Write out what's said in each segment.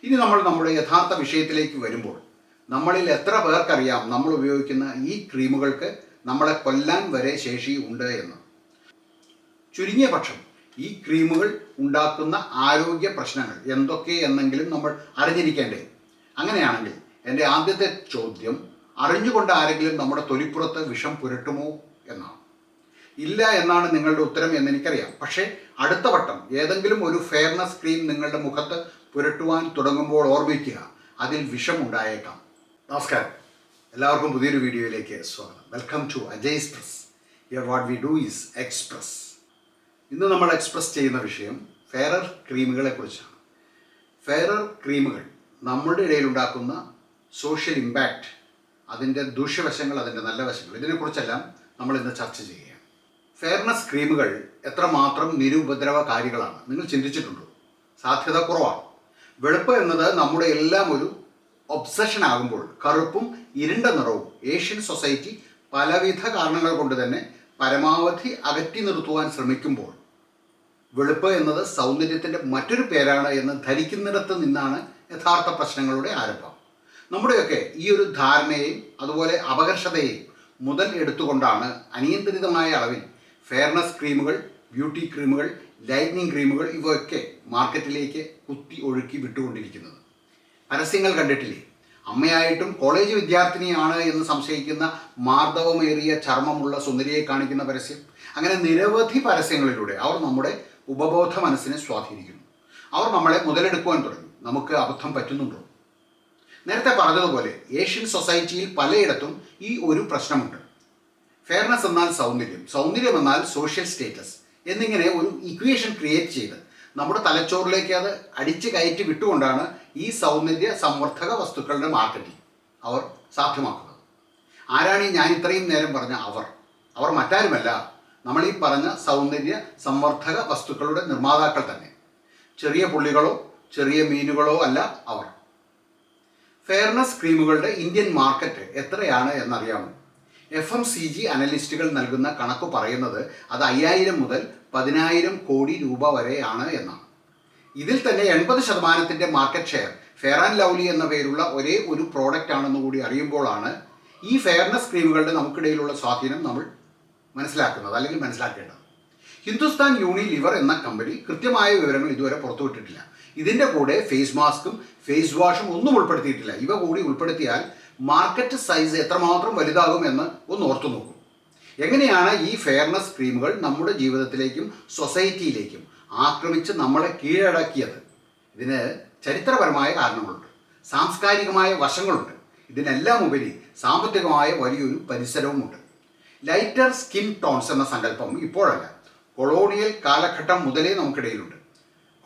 ഇനി നമ്മൾ നമ്മുടെ യഥാർത്ഥ വിഷയത്തിലേക്ക് വരുമ്പോൾ നമ്മളിൽ എത്ര പേർക്കറിയാം നമ്മൾ ഉപയോഗിക്കുന്ന ഈ ക്രീമുകൾക്ക് നമ്മളെ കൊല്ലാൻ വരെ ശേഷി ഉണ്ട് എന്ന്. ചുരുങ്ങിയ പക്ഷം ഈ ക്രീമുകൾ ഉണ്ടാക്കുന്ന ആരോഗ്യ പ്രശ്നങ്ങൾ എന്തൊക്കെ എന്നെങ്കിലും നമ്മൾ അറിഞ്ഞിരിക്കേണ്ടേ? അങ്ങനെയാണെങ്കിൽ എൻ്റെ ആദ്യത്തെ ചോദ്യം, അറിഞ്ഞുകൊണ്ട് ആരെങ്കിലും നമ്മുടെ തൊലിപ്പുറത്ത് വിഷം പുരട്ടുമോ എന്നാണ്. ഇല്ല എന്നാണ് നിങ്ങളുടെ ഉത്തരം എന്നെനിക്കറിയാം. പക്ഷേ അടുത്ത വട്ടം ഏതെങ്കിലും ഒരു ഫെയർനെസ് ക്രീം നിങ്ങളുടെ മുഖത്ത് പുരട്ടുവാൻ തുടങ്ങുമ്പോൾ ഓർമ്മിക്കുക, അതിൽ വിഷം ഉണ്ടായേക്കാം. നമസ്കാരം, എല്ലാവർക്കും പുതിയൊരു വീഡിയോയിലേക്ക് സ്വാഗതം. Welcome to Ajay Express. Here what we do is express. ഇന്ന് നമ്മൾ എക്സ്പ്രസ് ചെയ്യുന്ന വിഷയം ഫെയറർ ക്രീമുകളെ കുറിച്ചാണ്. ഫെയറർ ക്രീമുകൾ നമ്മുടെ ഇടയിൽ ഉണ്ടാക്കുന്ന സോഷ്യൽ ഇമ്പാക്റ്റ്, അതിൻ്റെ ദൂഷ്യവശങ്ങൾ, അതിൻ്റെ നല്ല വശങ്ങൾ, ഇതിനെക്കുറിച്ചെല്ലാം നമ്മൾ ഇന്ന് ചർച്ച ചെയ്യുകയാണ്. ഫെയർനെസ് ക്രീമുകൾ എത്രമാത്രം നിരുപദ്രവകാരികളാണ് നിങ്ങൾ ചിന്തിച്ചിട്ടുണ്ടോ? സാധ്യത കുറവാണ്. വെളുപ്പ് എന്നത് നമ്മുടെ എല്ലാം ഒരു ഒബ്സഷൻ ആകുമ്പോൾ കറുപ്പും ഇരുണ്ട നിറവും ഏഷ്യൻ സൊസൈറ്റി പലവിധ കാരണങ്ങൾ കൊണ്ട് തന്നെ പരമാവധി അകറ്റി നിർത്തുവാൻ ശ്രമിക്കുമ്പോൾ വെളുപ്പ് എന്നത് സൗന്ദര്യത്തിൻ്റെ മറ്റൊരു പേരാണ് എന്ന് ധരിക്കുന്നിടത്ത് നിന്നാണ് യഥാർത്ഥ പ്രശ്നങ്ങളുടെ ആരംഭം. നമ്മുടെയൊക്കെ ഈ ഒരു ധാരണയെയും അതുപോലെ അപകർഷതയെയും മുതൽ എടുത്തുകൊണ്ടാണ് അനിയന്ത്രിതമായ അളവിൽ ഫെയർനെസ് ക്രീമുകൾ, ബ്യൂട്ടി ക്രീമുകൾ, ലൈറ്റനിങ് ക്രീമുകൾ ഇവയൊക്കെ മാർക്കറ്റിലേക്ക് കുത്തി ഒഴുക്കി വിട്ടുകൊണ്ടിരിക്കുന്നത്. പരസ്യങ്ങൾ കണ്ടിട്ടില്ലേ? അമ്മയായിട്ടും കോളേജ് വിദ്യാർത്ഥിനിയാണ് എന്ന് സംശയിക്കുന്ന മാർദ്ദവമേറിയ ചർമ്മമുള്ള സുന്ദരിയെ കാണിക്കുന്ന പരസ്യം. അങ്ങനെ നിരവധി പരസ്യങ്ങളിലൂടെ അവർ നമ്മുടെ ഉപബോധ മനസ്സിനെ സ്വാധീനിക്കുന്നു. അവർ നമ്മളെ മുതലെടുക്കുവാൻ തുടങ്ങി. നമുക്ക് അബദ്ധം പറ്റുന്നുണ്ടോ? നേരത്തെ പറഞ്ഞതുപോലെ ഏഷ്യൻ സൊസൈറ്റിയിൽ പലയിടത്തും ഈ ഒരു പ്രശ്നമുണ്ട്. ഫെയർനെസ് എന്നാൽ സൗന്ദര്യം, സൗന്ദര്യം എന്നാൽ സോഷ്യൽ സ്റ്റേറ്റസ് എന്നിങ്ങനെ ഒരു ഇക്വേഷൻ ക്രിയേറ്റ് ചെയ്ത് നമ്മുടെ തലച്ചോറിലേക്ക് അത് അടിച്ച് കയറ്റി വിട്ടുകൊണ്ടാണ് ഈ സൗന്ദര്യ സംവർദ്ധക വസ്തുക്കളുടെ മാർക്കറ്റിംഗ് അവർ സാധ്യമാക്കുന്നത്. ആരാണ് ഈ ഞാൻ ഇത്രയും നേരം പറഞ്ഞ അവർ മറ്റാരുമല്ല, നമ്മൾ ഈ പറഞ്ഞ സൗന്ദര്യ സംവർദ്ധക വസ്തുക്കളുടെ നിർമ്മാതാക്കൾ തന്നെ. ചെറിയ പുള്ളികളോ ചെറിയ മീനുകളോ അല്ല അവർ. ഫെയർനെസ് ക്രീമുകളുടെ ഇന്ത്യൻ മാർക്കറ്റ് എത്രയാണ് എന്നറിയാമോ? FMCG അനലിസ്റ്റുകൾ നൽകുന്ന കണക്ക് പറയുന്നത് അത് 5000 മുതൽ 10000 കോടി രൂപ വരെയാണ് എന്നാണ്. ഇതിൽ തന്നെ 80% market share fair and lovely എന്ന പേരുള്ള ഒരേ ഒരു പ്രോഡക്റ്റ് ആണെന്ന് കൂടി അറിയുമ്പോഴാണ് ഈ ഫെയർനെസ് ക്രീമുകളുടെ നമുക്കിടയിലുള്ള സ്വാധീനം നമ്മൾ മനസ്സിലാക്കുന്നത് അല്ലെങ്കിൽ മനസ്സിലാക്കേണ്ടത്. ഹിന്ദുസ്ഥാൻ യൂണിലിവർ എന്ന കമ്പനി കൃത്യമായ വിവരങ്ങൾ ഇതുവരെ പുറത്തുവിട്ടിട്ടില്ല. ഇതിൻ്റെ കൂടെ ഫേസ് മാസ്കും ഫേസ് വാഷും ഒന്നും ഉൾപ്പെടുത്തിയിട്ടില്ല. ഇവ കൂടി ഉൾപ്പെടുത്തിയാൽ മാർക്കറ്റ് സൈസ് എത്രമാത്രം വലുതാകുമെന്ന് ഒന്ന് ഓർത്തു നോക്കും. എങ്ങനെയാണ് ഈ ഫെയർനെസ് ക്രീമുകൾ നമ്മുടെ ജീവിതത്തിലേക്കും സൊസൈറ്റിയിലേക്കും ആക്രമിച്ച് നമ്മളെ കീഴടക്കിയത്? ഇതിന് ചരിത്രപരമായ കാരണങ്ങളുണ്ട്, സാംസ്കാരികമായ വശങ്ങളുണ്ട്, ഇതിനെല്ലാം ഉപരി സാമ്പത്തികമായ വലിയൊരു പരിസരവുമുണ്ട്. ലൈറ്റർ സ്കിൻ ടോൺസ് എന്ന സങ്കല്പം ഇപ്പോഴല്ല, കൊളോണിയൽ കാലഘട്ടം മുതലേ നമുക്കിടയിലുണ്ട്.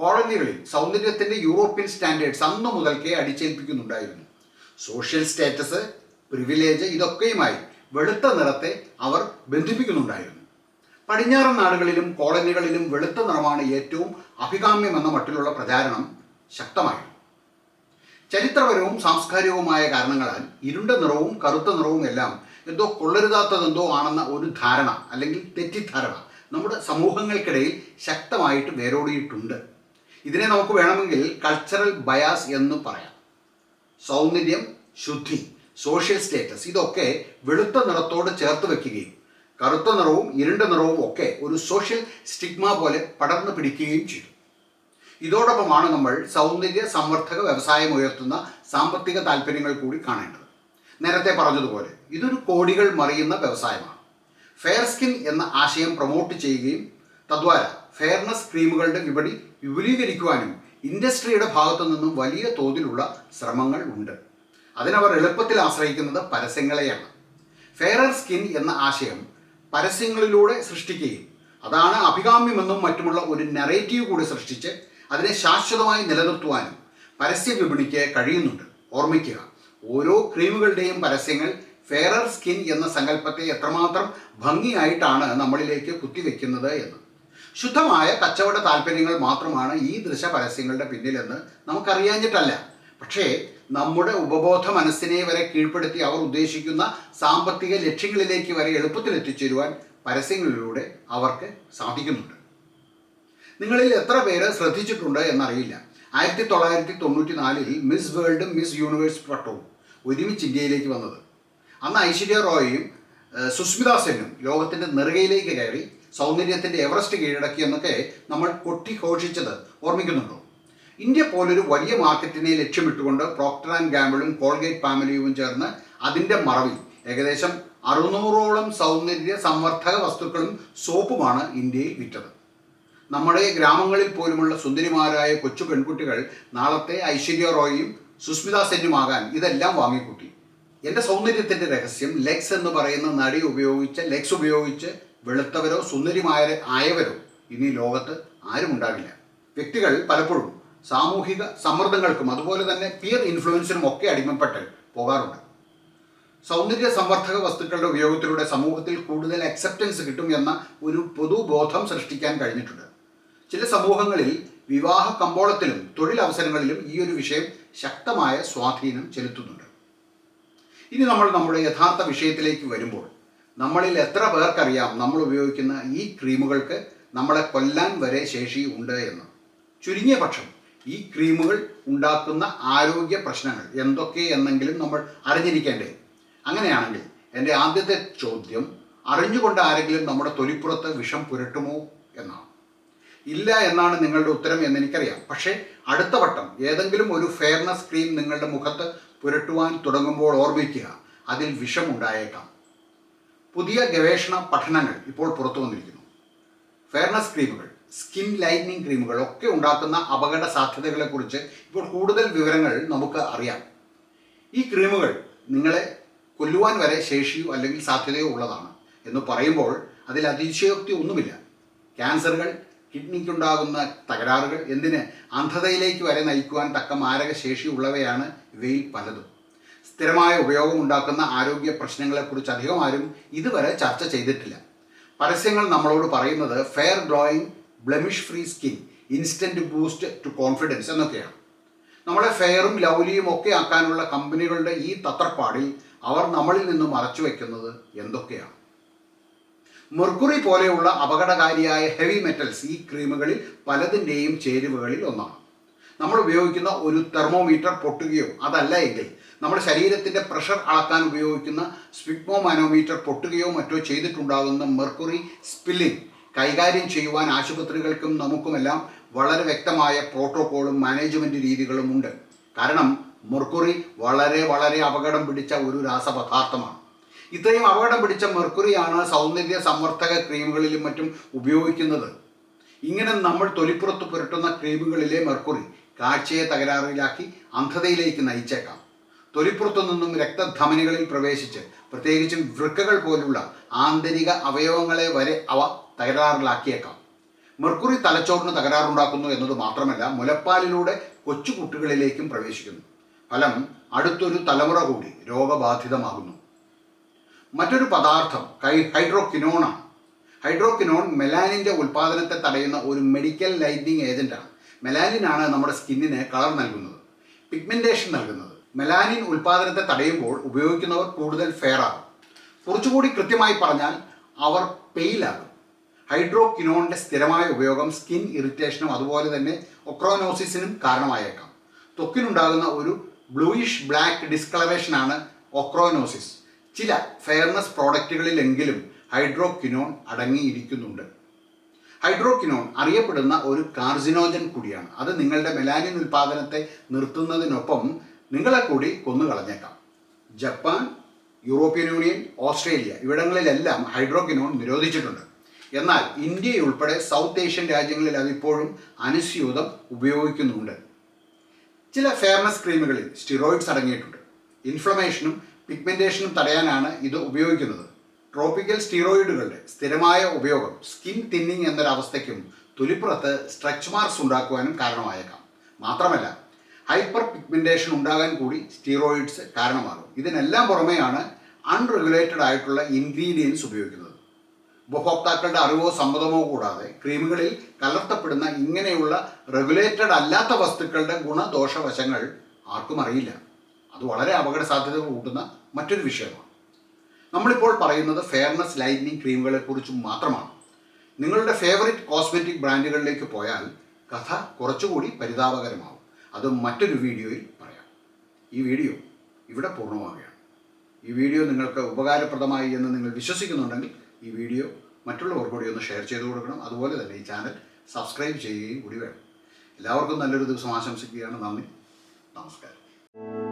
കോളനികളിൽ സൗന്ദര്യത്തിൻ്റെ യൂറോപ്യൻ സ്റ്റാൻഡേർഡ്സ് അന്ന് മുതൽക്കേ അടിച്ചേൽപ്പിക്കുന്നുണ്ടായിരുന്നു. സോഷ്യൽ സ്റ്റേറ്റസ്, പ്രിവിലേജ് ഇതൊക്കെയുമായി വെളുത്ത നിറത്തെ അവർ ബന്ധിപ്പിക്കുന്നുണ്ടായിരുന്നു. പടിഞ്ഞാറൻ നാടുകളിലും കോളനികളിലും വെളുത്ത നിറമാണ് ഏറ്റവും അഭികാമ്യമെന്ന മട്ടിലുള്ള പ്രചാരണം ശക്തമായിരുന്നു. ചരിത്രപരവും സാംസ്കാരികവുമായ കാരണങ്ങളാൽ ഇരുണ്ട നിറവും കറുത്ത നിറവും എല്ലാം എന്തോ കൊള്ളരുതാത്തതെന്തോ ആണെന്ന ഒരു ധാരണ അല്ലെങ്കിൽ തെറ്റിദ്ധാരണ നമ്മുടെ സമൂഹങ്ങൾക്കിടയിൽ ശക്തമായിട്ട് വേരോടിയിട്ടുണ്ട്. ഇതിനെ നമുക്ക് വേണമെങ്കിൽ കൾച്ചറൽ ബയാസ് എന്ന് പറയാം. സൗന്ദര്യം, ശുദ്ധി, സോഷ്യൽ സ്റ്റേറ്റസ് ഇതൊക്കെ വെളുത്ത നിറത്തോട് ചേർത്ത് വയ്ക്കുകയും കറുത്ത നിറവും ഇരുണ്ട നിറവും ഒക്കെ ഒരു സോഷ്യൽ സ്റ്റിഗ്മ പോലെ പടർന്നു പിടിക്കുകയും ചെയ്തു. ഇതോടൊപ്പമാണ് നമ്മൾ സൗന്ദര്യ സംവർദ്ധക വ്യവസായം ഉയർത്തുന്ന സാമ്പത്തിക താല്പര്യങ്ങൾ കൂടി കാണേണ്ടത്. നേരത്തെ പറഞ്ഞതുപോലെ ഇതൊരു കോടികൾ മറിയുന്ന വ്യവസായമാണ്. ഫെയർ സ്കിൻ എന്ന ആശയം പ്രൊമോട്ട് ചെയ്യുകയും തദ്വാര ഫെയർനെസ് ക്രീമുകളുടെ വിപണി വിപുലീകരിക്കുവാനും ഇൻഡസ്ട്രിയുടെ ഭാഗത്തു നിന്നും വലിയ തോതിലുള്ള ശ്രമങ്ങൾ ഉണ്ട്. അതിനവർ എളുപ്പത്തിൽ ആശ്രയിക്കുന്നത് പരസ്യങ്ങളെയാണ്. ഫെയറർ സ്കിൻ എന്ന ആശയം പരസ്യങ്ങളിലൂടെ സൃഷ്ടിക്കുകയും അതാണ് അഭികാമ്യമെന്നും മറ്റുമുള്ള ഒരു നറേറ്റീവ് കൂടി സൃഷ്ടിച്ച് അതിനെ ശാശ്വതമായി നിലനിർത്തുവാനും പരസ്യ വിപണിക്ക് കഴിയുന്നുണ്ട്. ഓർമ്മിക്കുക, ഓരോ ക്രീമുകളുടെയും പരസ്യങ്ങൾ ഫെയറർ സ്കിൻ എന്ന സങ്കല്പത്തെ എത്രമാത്രം ഭംഗിയായിട്ടാണ് നമ്മളിലേക്ക് കുത്തിവെക്കുന്നത് എന്ന്. ശുദ്ധമായ കച്ചവട താല്പര്യങ്ങൾ മാത്രമാണ് ഈ ദൃശ്യ പരസ്യങ്ങളുടെ പിന്നിലെന്ന് നമുക്കറിയാഞ്ഞിട്ടല്ല. പക്ഷേ നമ്മുടെ ഉപബോധ മനസ്സിനെ വരെ കീഴ്പ്പെടുത്തി അവർ ഉദ്ദേശിക്കുന്ന സാമ്പത്തിക ലക്ഷ്യങ്ങളിലേക്ക് വരെ എളുപ്പത്തിൽ എത്തിച്ചേരുവാൻ പരസ്യങ്ങളിലൂടെ അവർക്ക് സാധിക്കുന്നുണ്ട്. നിങ്ങളിൽ എത്ര പേര് ശ്രദ്ധിച്ചിട്ടുണ്ട് എന്നറിയില്ല. 1994 മിസ് വേൾഡും മിസ് യൂണിവേഴ്സ് പട്ടവും ഒരുമിച്ച് ഇന്ത്യയിലേക്ക് വന്നത്. അന്ന് ഐശ്വര്യ റോയും സുസ്മിത സെന്നും ലോകത്തിൻ്റെ നെറുകയിലേക്ക് കയറി സൗന്ദര്യത്തിൻ്റെ എവറസ്റ്റ് കീഴടക്കിയെന്നൊക്കെ നമ്മൾ കൊട്ടിഘോഷിച്ചത് ഓർമ്മിക്കുന്നുണ്ടോ? ഇന്ത്യ പോലൊരു വലിയ മാർക്കറ്റിനെ ലക്ഷ്യമിട്ടുകൊണ്ട് പ്രോക്ടർ ആൻഡ് ഗാമ്പിളും കോൾഗേറ്റ് പാമലിയും ചേർന്ന് അതിൻ്റെ മറവിൽ ഏകദേശം 600ഓളം സൗന്ദര്യ സംവർദ്ധക വസ്തുക്കളും സോപ്പുമാണ് ഇന്ത്യയിൽ വിറ്റത്. നമ്മുടെ ഗ്രാമങ്ങളിൽ പോലുമുള്ള സുന്ദരിമാരായ കൊച്ചു പെൺകുട്ടികൾ നാളത്തെ ഐശ്വര്യ റോയും സുസ്മിത സെന്നുമാകാൻ ഇതെല്ലാം വാങ്ങിക്കൂട്ടി. എൻ്റെ സൗന്ദര്യത്തിൻ്റെ രഹസ്യം ലെക്സ് എന്ന് പറയുന്ന നടി ലെക്സ് ഉപയോഗിച്ച് വെളുത്തവരോ ആയവരോ ഇനി ലോകത്ത് ആരും ഉണ്ടാകില്ല. വ്യക്തികൾ പലപ്പോഴും സാമൂഹിക സമ്മർദ്ദങ്ങൾക്കും അതുപോലെ തന്നെ പിയർ ഇൻഫ്ലുവൻസിനും ഒക്കെ അടിമപ്പെട്ട് പോകാറുണ്ട്. സൗന്ദര്യ സംവർദ്ധക വസ്തുക്കളുടെ ഉപയോഗത്തിലൂടെ സമൂഹത്തിൽ കൂടുതൽ അക്സെപ്റ്റൻസ് കിട്ടും എന്ന ഒരു പൊതുബോധം സൃഷ്ടിക്കാൻ കഴിഞ്ഞിട്ടുണ്ട്. ചില സമൂഹങ്ങളിൽ വിവാഹ കമ്പോളത്തിലും തൊഴിലവസരങ്ങളിലും ഈ ഒരു വിഷയം ശക്തമായ സ്വാധീനം ചെലുത്തുന്നുണ്ട്. ഇനി നമ്മൾ നമ്മുടെ യഥാർത്ഥ വിഷയത്തിലേക്ക് വരുമ്പോൾ, നമ്മളിൽ എത്ര പേർക്കറിയാം നമ്മൾ ഉപയോഗിക്കുന്ന ഈ ക്രീമുകൾക്ക് നമ്മളെ കൊല്ലാൻ വരെ ശേഷി ഉണ്ട് എന്ന്? ചുരുങ്ങിയ പക്ഷം ഈ ക്രീമുകൾ ഉണ്ടാക്കുന്ന ആരോഗ്യ പ്രശ്നങ്ങൾ എന്തൊക്കെ എന്നെങ്കിലും നമ്മൾ അറിഞ്ഞിരിക്കേണ്ടേ? അങ്ങനെയാണെങ്കിൽ എൻ്റെ ആദ്യത്തെ ചോദ്യം, അറിഞ്ഞുകൊണ്ട് ആരെങ്കിലും നമ്മുടെ തൊലിപ്പുറത്ത് വിഷം പുരട്ടുമോ എന്നാണ്. ഇല്ല എന്നാണ് നിങ്ങളുടെ ഉത്തരം എന്നെനിക്കറിയാം. പക്ഷേ അടുത്ത വട്ടം ഏതെങ്കിലും ഒരു ഫെയർനെസ് ക്രീം നിങ്ങളുടെ മുഖത്ത് പുരട്ടുവാൻ തുടങ്ങുമ്പോൾ ഓർമ്മിക്കുക, അതിൽ വിഷം ഉണ്ടായേക്കാം. പുതിയ ഗവേഷണ പഠനങ്ങൾ ഇപ്പോൾ പുറത്തു വന്നിരിക്കുന്നു. ഫെയർനെസ് ക്രീമുകൾ, സ്കിൻ ലൈറ്റനിങ് ക്രീമുകൾ ഒക്കെ ഉണ്ടാക്കുന്ന അപകട സാധ്യതകളെക്കുറിച്ച് ഇപ്പോൾ കൂടുതൽ വിവരങ്ങൾ നമുക്ക് അറിയാം. ഈ ക്രീമുകൾ നിങ്ങളെ കൊല്ലുവാൻ വരെ ശേഷിയോ അല്ലെങ്കിൽ സാധ്യതയോ ഉള്ളതാണ് എന്ന് പറയുമ്പോൾ അതിൽ അതിശയോക്തി ഒന്നുമില്ല. ക്യാൻസറുകൾ, കിഡ്നിക്കുണ്ടാകുന്ന തകരാറുകൾ, എന്തിന് അന്ധതയിലേക്ക് വരെ നയിക്കുവാൻ തക്ക മാരക ശേഷിയുള്ളവയാണ് ഇവയിൽ പലതും. സ്ഥിരമായ ഉപയോഗം ഉണ്ടാക്കുന്ന ആരോഗ്യ പ്രശ്നങ്ങളെക്കുറിച്ച് അധികം ആരും ഇതുവരെ ചർച്ച ചെയ്തിട്ടില്ല. പരസ്യങ്ങൾ നമ്മളോട് പറയുന്നത് fair glowing, blemish free skin, instant boost to confidence എന്നൊക്കെയാണ്. നമ്മളെ ഫെയറും ലൗലിയും ഒക്കെ ആക്കാനുള്ള കമ്പനികളുടെ ഈ തത്രപ്പാടിൽ അവർ നമ്മളിൽ നിന്ന് മറച്ചു വയ്ക്കുന്നത് എന്തൊക്കെയാണ്? മെർക്കുറി പോലെയുള്ള അപകടകാരിയായ ഹെവി മെറ്റൽസ് ഈ ക്രീമുകളിൽ പലതിൻ്റെയും ചേരുവകളിൽ ഒന്നാണ്. നമ്മൾ ഉപയോഗിക്കുന്ന ഒരു തെർമോമീറ്റർ പൊട്ടുകയോ അതല്ല എങ്കിൽ നമ്മുടെ ശരീരത്തിൻ്റെ പ്രഷർ അളക്കാൻ ഉപയോഗിക്കുന്ന സ്പിഗ്മോമാനോമീറ്റർ പൊട്ടുകയോ മറ്റോ ചെയ്തിട്ടുണ്ടാകുന്ന മെർക്കുറി സ്പില്ലിംഗ് കൈകാര്യം ചെയ്യുവാൻ ആശുപത്രികൾക്കും നമുക്കുമെല്ലാം വളരെ വ്യക്തമായ പ്രോട്ടോക്കോളും മാനേജ്മെൻറ്റ് രീതികളും ഉണ്ട്. കാരണം മെർക്കുറി വളരെ വളരെ അപകടം പിടിച്ച ഒരു രാസപദാർത്ഥമാണ്. ഇത്രയും അപകടം പിടിച്ച മെർക്കുറിയാണ് സൗന്ദര്യ സംവർദ്ധക ക്രീമുകളിലും മറ്റും ഉപയോഗിക്കുന്നത്. ഇങ്ങനെ നമ്മൾ തൊലിപ്പുറത്ത് പുരട്ടുന്ന ക്രീമുകളിലെ മെർക്കുറി കാഴ്ചയെ തകരാറിലാക്കി അന്ധതയിലേക്ക് നയിച്ചേക്കാം. തൊലിപ്പുറത്തു നിന്നും രക്തധമനികളിൽ പ്രവേശിച്ച് പ്രത്യേകിച്ചും വൃക്കകൾ പോലുള്ള ആന്തരിക അവയവങ്ങളെ വരെ അവ തകരാറിലാക്കിയേക്കാം. മെർക്കുറി തലച്ചോറിന് തകരാറുണ്ടാക്കുന്നു എന്നത് മാത്രമല്ല, മുലപ്പാലിലൂടെ കൊച്ചുകുട്ടികളിലേക്കും പ്രവേശിക്കുന്നു. ഫലം അടുത്തൊരു തലമുറ കൂടി രോഗബാധിതമാകുന്നു. മറ്റൊരു പദാർത്ഥം ഹൈഡ്രോക്വിനോൺ ആണ്. ഹൈഡ്രോക്വിനോൺ മെലാനിൻ്റെ ഉൽപ്പാദനത്തെ തടയുന്ന ഒരു മെഡിക്കൽ ലൈറ്റനിങ് ഏജന്റാണ്. മെലാനിനാണ് നമ്മുടെ സ്കിന്നിന് കളർ നൽകുന്നത്, പിഗ്മെൻറ്റേഷൻ നൽകുന്നത്. മെലാനിൻ ഉൽപ്പാദനത്തെ തടയുമ്പോൾ ഉപയോഗിക്കുന്നവർ കൂടുതൽ ഫെയർ ആകും. കുറച്ചുകൂടി കൃത്യമായി പറഞ്ഞാൽ അവർ പെയിലാകും. ഹൈഡ്രോക്വിനോണിൻ്റെ സ്ഥിരമായ ഉപയോഗം സ്കിൻ ഇറിറ്റേഷനും അതുപോലെ തന്നെ ഒക്രോനോസിസിനും കാരണമായേക്കാം. ത്വക്കിനുണ്ടാകുന്ന ഒരു ബ്ലൂയിഷ് ബ്ലാക്ക് ഡിസ്കളറേഷനാണ് ഒക്രോനോസിസ്. ചില ഫെയർനെസ് പ്രോഡക്റ്റുകളിലെങ്കിലും ഹൈഡ്രോക്വിനോൺ അടങ്ങിയിരിക്കുന്നുണ്ട്. ഹൈഡ്രോക്വിനോൺ അറിയപ്പെടുന്ന ഒരു കാർസിനോജൻ കൂടിയാണ്. അത് നിങ്ങളുടെ മെലാനിൻ ഉൽപ്പാദനത്തെ നിർത്തുന്നതിനൊപ്പം നിങ്ങളെ കൂടി കൊന്നുകളഞ്ഞേക്കാം. ജപ്പാൻ, യൂറോപ്യൻ യൂണിയൻ, ഓസ്ട്രേലിയ ഇവിടങ്ങളിലെല്ലാം ഹൈഡ്രോക്വിനോൺ നിരോധിച്ചിട്ടുണ്ട്. എന്നാൽ ഇന്ത്യയുൾപ്പെടെ സൗത്ത് ഏഷ്യൻ രാജ്യങ്ങളിൽ അതിപ്പോഴും അനുസ്യൂതം ഉപയോഗിക്കുന്നുണ്ട്. ചില ഫെയർനെസ് ക്രീമുകളിൽ സ്റ്റിറോയിഡ്സ് അടങ്ങിയിട്ടുണ്ട്. ഇൻഫ്ലമേഷനും പിഗ്മെൻറ്റേഷനും തടയാനാണ് ഇത് ഉപയോഗിക്കുന്നത്. ട്രോപ്പിക്കൽ സ്റ്റീറോയിഡുകളുടെ സ്ഥിരമായ ഉപയോഗം സ്കിൻ തിന്നിങ് എന്നൊരവസ്ഥയ്ക്കും തൊലിപ്പുറത്ത് സ്ട്രെച്ച് മാർക്സ് ഉണ്ടാക്കുവാനും കാരണമായേക്കാം. മാത്രമല്ല, ഹൈപ്പർ പിഗ്മെൻറ്റേഷൻ ഉണ്ടാകാൻ കൂടി സ്റ്റീറോയിഡ്സ് കാരണമാകും. ഇതിനെല്ലാം പുറമെയാണ് അൺറെഗുലേറ്റഡ് ആയിട്ടുള്ള ഇൻഗ്രീഡിയൻസ് ഉപയോഗിക്കുന്നത്. ഉപഭോക്താക്കളുടെ അറിവോ സമ്മതമോ കൂടാതെ ക്രീമുകളിൽ കലർത്തപ്പെടുന്ന ഇങ്ങനെയുള്ള റെഗുലേറ്റഡ് അല്ലാത്ത വസ്തുക്കളുടെ ഗുണദോഷവശങ്ങൾ ആർക്കും അറിയില്ല. അത് വളരെ അപകട സാധ്യത കൂട്ടുന്ന മറ്റൊരു വിഷയമാണ്. നമ്മളിപ്പോൾ പറയുന്നത് ഫെയർനെസ് ലൈറ്റനിങ് ക്രീമുകളെക്കുറിച്ചും മാത്രമാണ്. നിങ്ങളുടെ ഫേവറിറ്റ് കോസ്മെറ്റിക് ബ്രാൻഡുകളിലേക്ക് പോയാൽ കഥ കുറച്ചുകൂടി പരിതാപകരമാവും. അതും മറ്റൊരു വീഡിയോയിൽ പറയാം. ഈ വീഡിയോ ഇവിടെ പൂർണ്ണമാവുകയാണ്. ഈ വീഡിയോ നിങ്ങൾക്ക് ഉപകാരപ്രദമായി എന്ന് നിങ്ങൾ വിശ്വസിക്കുന്നുണ്ടെങ്കിൽ ഈ വീഡിയോ മറ്റുള്ളവർക്ക് കൂടി ഒന്ന് ഷെയർ ചെയ്ത് കൊടുക്കണം. അതുപോലെ തന്നെ ഈ ചാനൽ സബ്സ്ക്രൈബ് ചെയ്യുകയും കൂടി വേണം. എല്ലാവർക്കും നല്ലൊരു ദിവസം ആശംസിക്കുകയാണ്. നന്ദി, നമസ്കാരം.